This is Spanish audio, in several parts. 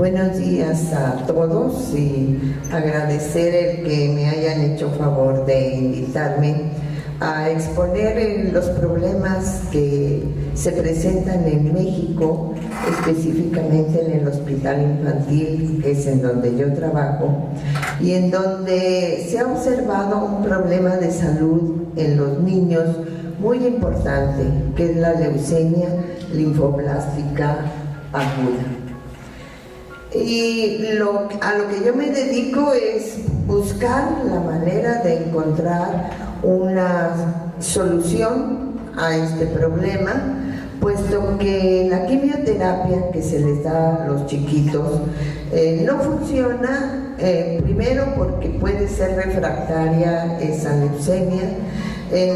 Buenos días a todos y agradecer el que me hayan hecho favor de invitarme a exponer los problemas que se presentan en México, específicamente en el Hospital Infantil, que es en donde yo trabajo, y en donde se ha observado un problema de salud en los niños muy importante, que es la leucemia linfoblástica aguda. Y a lo que yo me dedico es buscar la manera de encontrar una solución a este problema, puesto que la quimioterapia que se les da a los chiquitos no funciona, primero porque puede ser refractaria esa leucemia,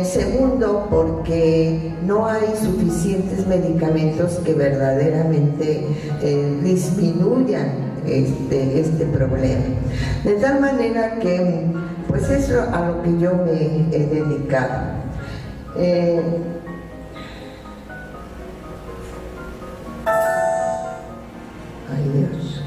segundo porque no hay suficientes medicamentos que verdaderamente disminuyan este problema. De tal manera que pues eso a lo que yo me he dedicado. Ay Dios.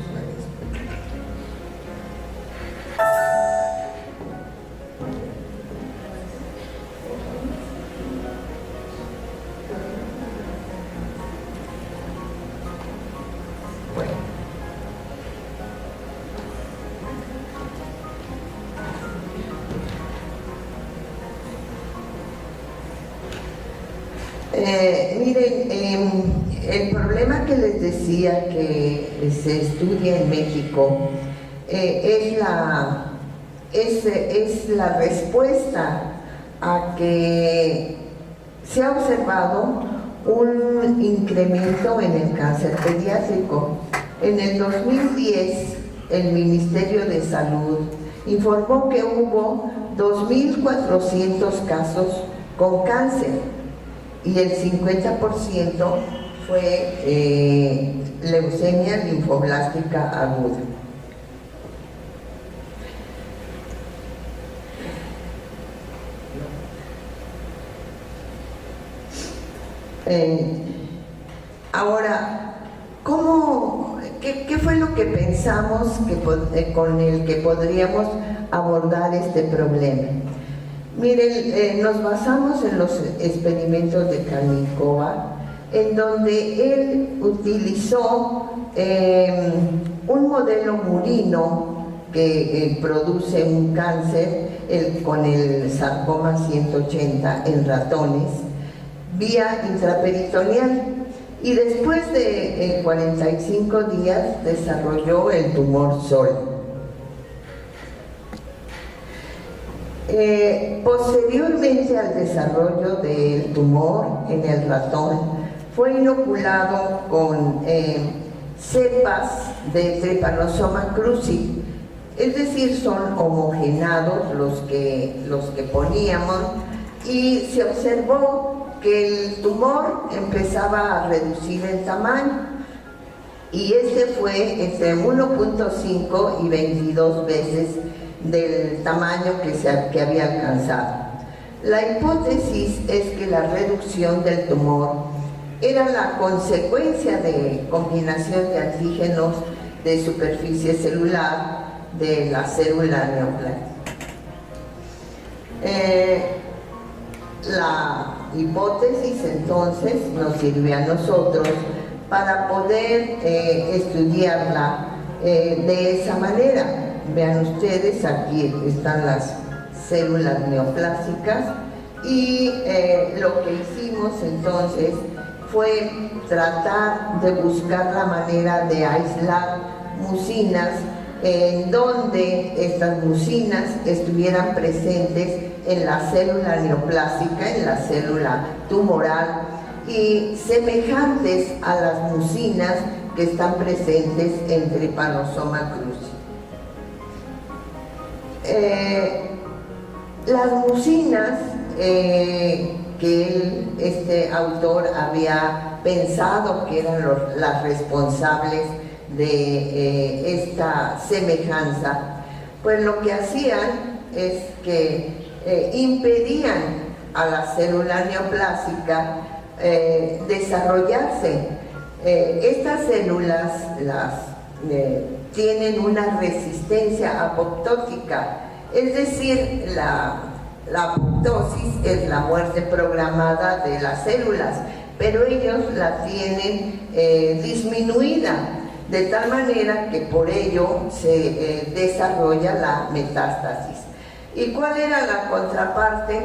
Miren, el problema que les decía que se estudia en México es la respuesta a que se ha observado un incremento en el cáncer pediátrico. En el 2010, el Ministerio de Salud informó que hubo 2.400 casos con cáncer, y el 50% fue leucemia linfoblástica aguda. Ahora, ¿qué fue lo que pensamos con el que podríamos abordar este problema? Miren, nos basamos en los experimentos de Kalikova, en donde él utilizó un modelo murino que produce un cáncer con el sarcoma 180 en ratones vía intraperitoneal, y después de 45 días desarrolló el tumor SOL. Posteriormente al desarrollo del tumor en el ratón, fue inoculado con cepas de Trypanosoma cruzi, es decir, son homogenados los que poníamos, y se observó que el tumor empezaba a reducir el tamaño, y fue entre 1.5 y 22 veces del tamaño que había alcanzado. La hipótesis es que la reducción del tumor era la consecuencia de combinación de antígenos de superficie celular de la célula neoplástica. La hipótesis entonces nos sirve a nosotros para poder estudiarla de esa manera. Vean ustedes, aquí están las células neoplásicas, y lo que hicimos entonces fue tratar de buscar la manera de aislar mucinas en donde estas mucinas estuvieran presentes en la célula neoplástica, en la célula tumoral, y semejantes a las mucinas que están presentes en Trypanosoma cruzi. Las mucinas que este autor había pensado que eran las responsables de esta semejanza, pues lo que hacían es que impedían a la célula neoplásica desarrollarse. Estas células, las tienen una resistencia apoptótica, es decir, la apoptosis es la muerte programada de las células, pero ellos la tienen disminuida, de tal manera que por ello se desarrolla la metástasis. ¿Y cuál era la contraparte?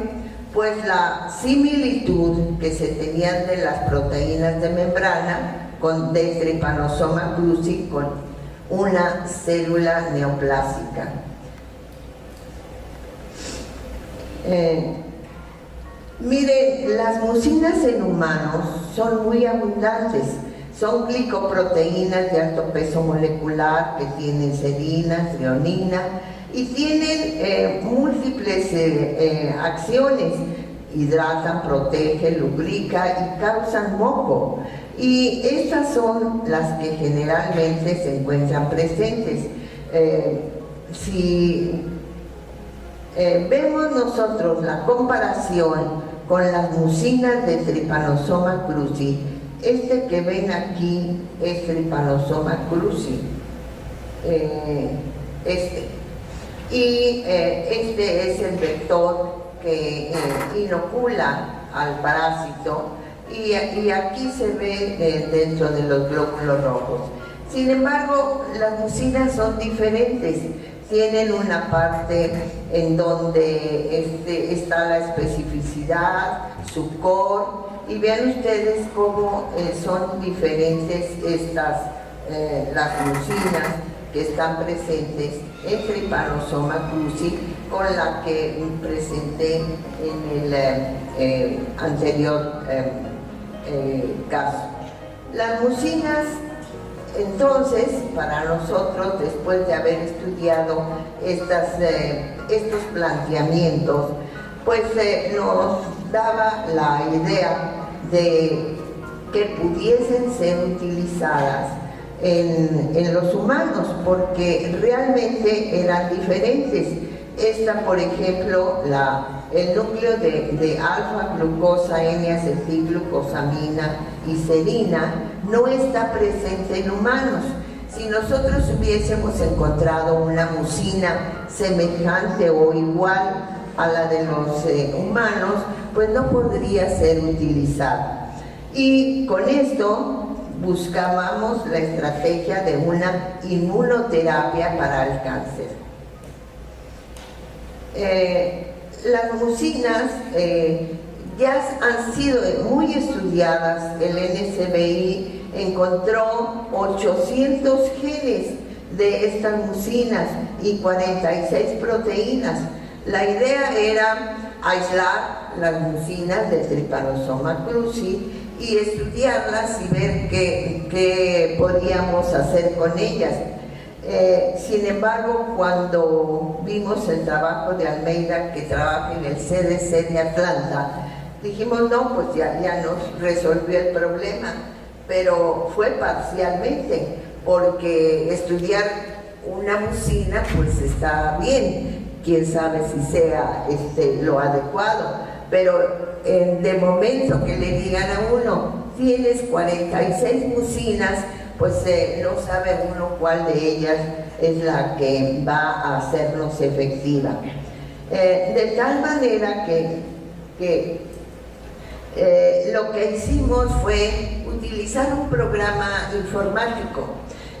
Pues la similitud que se tenían de las proteínas de membrana de Trypanosoma cruzi con una célula neoplásica. Miren, las mucinas en humanos son muy abundantes. Son glicoproteínas de alto peso molecular que tienen serina, treonina y tienen múltiples acciones. Hidratan, protegen, lubrican y causan moco. Y estas son las que generalmente se encuentran presentes. Si vemos nosotros la comparación con las mucinas de Trypanosoma cruzi, este que ven aquí es Trypanosoma cruzi, este es el vector que inocula al parásito y aquí se ve dentro de los glóbulos rojos. Sin embargo, las mucinas son diferentes. Tienen una parte en donde está la especificidad, su core, y vean ustedes cómo son diferentes las mucinas que están presentes en Trypanosoma cruzi con la que presenté en el anterior caso. Las mucinas, entonces, para nosotros, después de haber estudiado estos planteamientos, pues nos daba la idea de que pudiesen ser utilizadas en los humanos, porque realmente eran diferentes. Esta, por ejemplo, el núcleo de alfa-glucosa, N-acetilglucosamina y serina no está presente en humanos. Si nosotros hubiésemos encontrado una mucina semejante o igual a la de los humanos, pues no podría ser utilizada. Y con esto buscábamos la estrategia de una inmunoterapia para el cáncer. Las mucinas ya han sido muy estudiadas. El NCBI encontró 800 genes de estas mucinas y 46 proteínas. La idea era aislar las mucinas de Trypanosoma cruzi y estudiarlas y ver qué podíamos hacer con ellas. Sin embargo, cuando vimos el trabajo de Almeida, que trabaja en el CDC de Atlanta, dijimos, no, pues ya nos resolvió el problema, pero fue parcialmente, porque estudiar una mucina pues está bien, quién sabe si sea lo adecuado, pero de momento que le digan a uno, tienes 46 mucinas, pues no sabe uno cuál de ellas es la que va a hacernos efectiva. De tal manera que lo que hicimos fue utilizar un programa informático.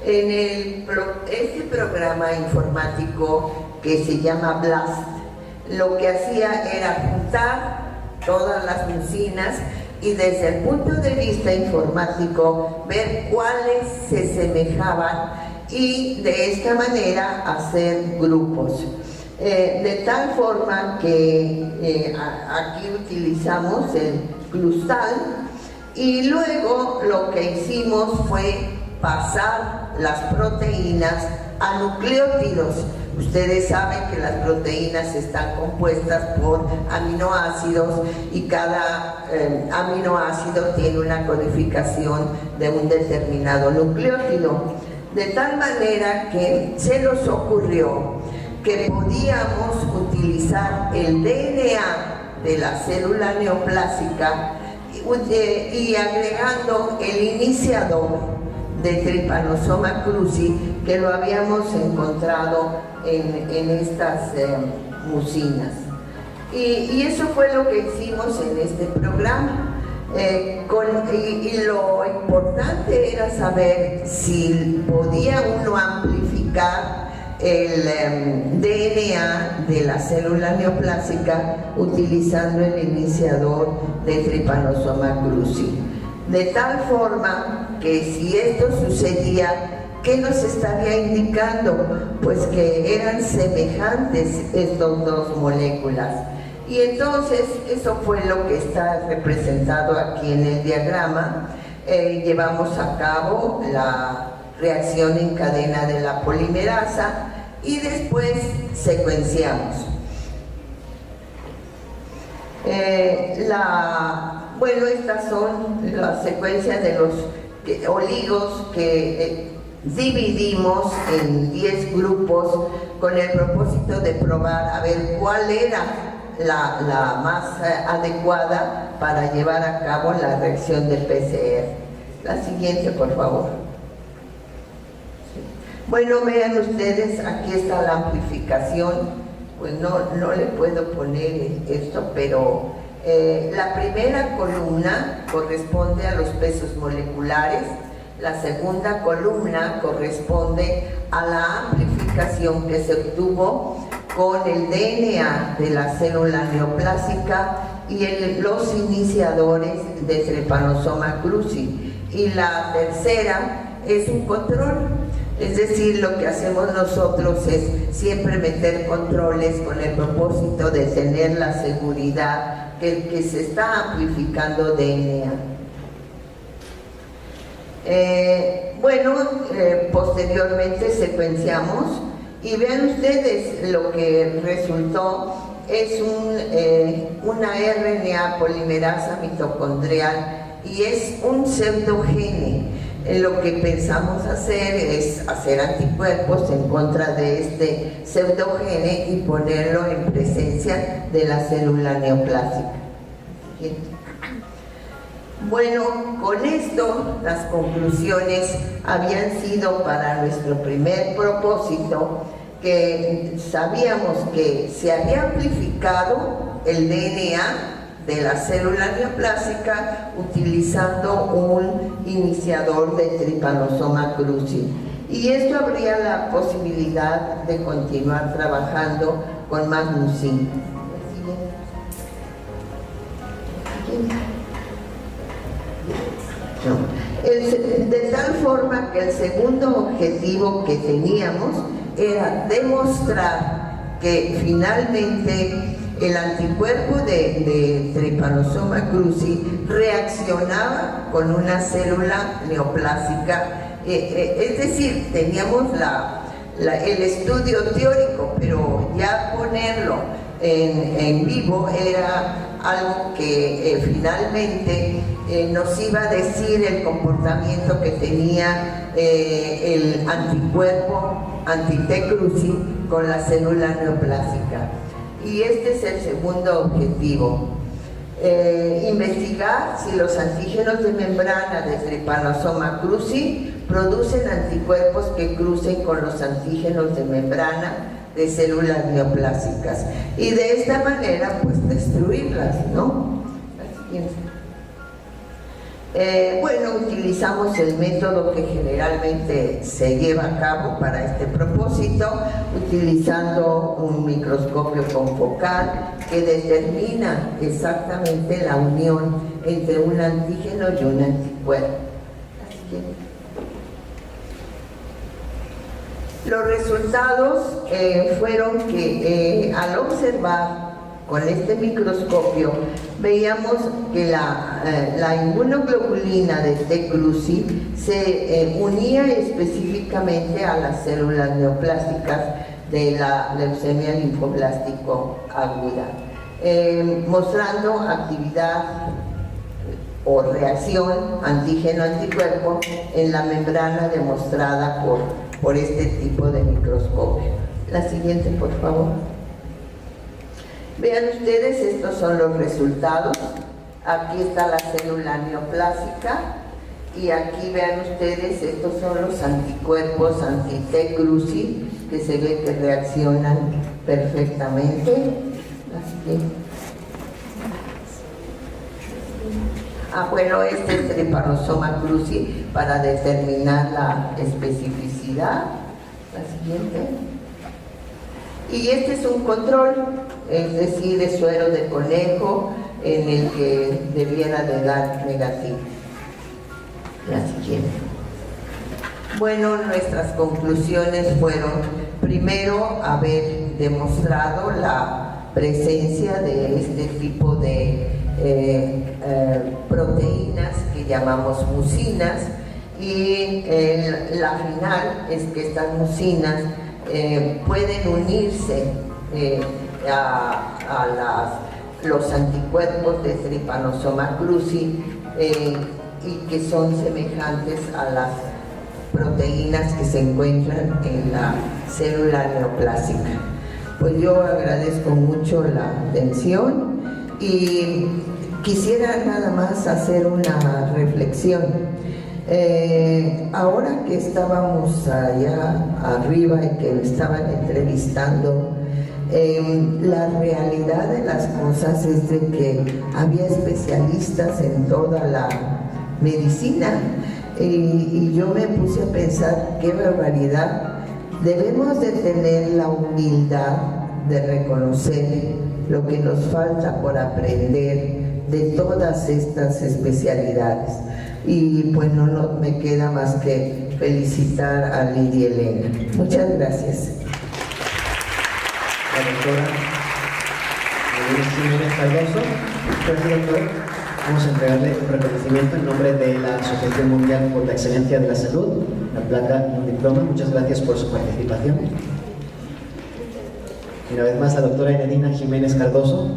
Este programa informático que se llama BLAST, lo que hacía era juntar todas las mucinas y desde el punto de vista informático ver cuáles se semejaban y de esta manera hacer grupos. De tal forma que aquí utilizamos el Clustal y luego lo que hicimos fue pasar las proteínas a nucleótidos. Ustedes saben que las proteínas están compuestas por aminoácidos y cada aminoácido tiene una codificación de un determinado nucleótido. De tal manera que se nos ocurrió que podíamos utilizar el DNA de la célula neoplásica y agregando el iniciador de Trypanosoma cruzi que lo habíamos encontrado en estas mucinas. Y eso fue lo que hicimos en este programa. Y lo importante era saber si podía uno amplificar el DNA de la célula neoplásica utilizando el iniciador de Trypanosoma cruzi. De tal forma que si esto sucedía, ¿qué nos estaría indicando? Pues que eran semejantes estas dos moléculas. Y entonces eso fue lo que está representado aquí en el diagrama. Llevamos a cabo la reacción en cadena de la polimerasa y después secuenciamos. Bueno, estas son las secuencias de los oligos que dividimos en 10 grupos con el propósito de probar a ver cuál era la más adecuada para llevar a cabo la reacción del PCR. La siguiente, por favor. Bueno, vean ustedes, aquí está la amplificación. Pues no le puedo poner esto, pero la primera columna corresponde a los pesos moleculares, la segunda columna corresponde a la amplificación que se obtuvo con el DNA de la célula neoplásica y los iniciadores de Trypanosoma cruzi. Y la tercera es un control, es decir, lo que hacemos nosotros es siempre meter controles con el propósito de tener la seguridad que se está amplificando DNA. Posteriormente secuenciamos y vean ustedes lo que resultó es una RNA polimerasa mitocondrial y es un pseudogene. Lo que pensamos hacer es hacer anticuerpos en contra de este pseudogene y ponerlo en presencia de la célula neoplásica. Bueno, con esto las conclusiones habían sido para nuestro primer propósito, que sabíamos que se había amplificado el DNA de la célula neoplásica utilizando un iniciador de Trypanosoma cruzi. Y esto habría la posibilidad de continuar trabajando con más mucina. De tal forma que el segundo objetivo que teníamos era demostrar que finalmente el anticuerpo de Trypanosoma cruzi reaccionaba con una célula neoplásica, es decir, teníamos el estudio teórico, pero ya ponerlo en vivo era algo que finalmente nos iba a decir el comportamiento que tenía el anticuerpo anti-T cruzi con la célula neoplásica. Y este es el segundo objetivo, investigar si los antígenos de membrana de Trypanosoma cruzi producen anticuerpos que crucen con los antígenos de membrana de células neoplásicas y de esta manera pues destruirlas, ¿no? La siguiente. Utilizamos el método que generalmente se lleva a cabo para este propósito, utilizando un microscopio confocal que determina exactamente la unión entre un antígeno y un anticuerpo. Los resultados fueron que al observar con este microscopio veíamos que la inmunoglobulina de T cruzi se unía específicamente a las células neoplásicas de la leucemia linfoblástico aguda, mostrando actividad o reacción antígeno-anticuerpo en la membrana demostrada por este tipo de microscopio. La siguiente, por favor. Vean ustedes, estos son los resultados. Aquí está la célula neoplásica Y aquí vean ustedes, estos son los anticuerpos anti-T. cruzi, que se ve que reaccionan perfectamente. Así que, bueno, este es Trepanosoma cruzi para determinar la especificidad. La siguiente. Y este es un control, es decir, es suero de conejo en el que debiera de dar negativo. La siguiente. Bueno, nuestras conclusiones fueron, primero, haber demostrado la presencia de este tipo de proteínas que llamamos mucinas, y la final es que estas mucinas pueden unirse a los anticuerpos de Trypanosoma cruzi y que son semejantes a las proteínas que se encuentran en la célula neoplásica. Pues yo agradezco mucho la atención y quisiera nada más hacer una reflexión. Ahora que estábamos allá arriba y que me estaban entrevistando, la realidad de las cosas es de que había especialistas en toda la medicina y yo me puse a pensar, qué barbaridad. Debemos de tener la humildad de reconocer lo que nos falta por aprender de todas estas especialidades. Y pues no me queda más que felicitar a Lidia Elena. Muchas gracias. La doctora Jiménez Cardoso. Gracias, doctor. Vamos a entregarle un reconocimiento en nombre de la Asociación Mundial por la Excelencia de la Salud, la placa y un diploma. Muchas gracias por su participación. Y una vez más, la doctora Eredina Jiménez Cardoso.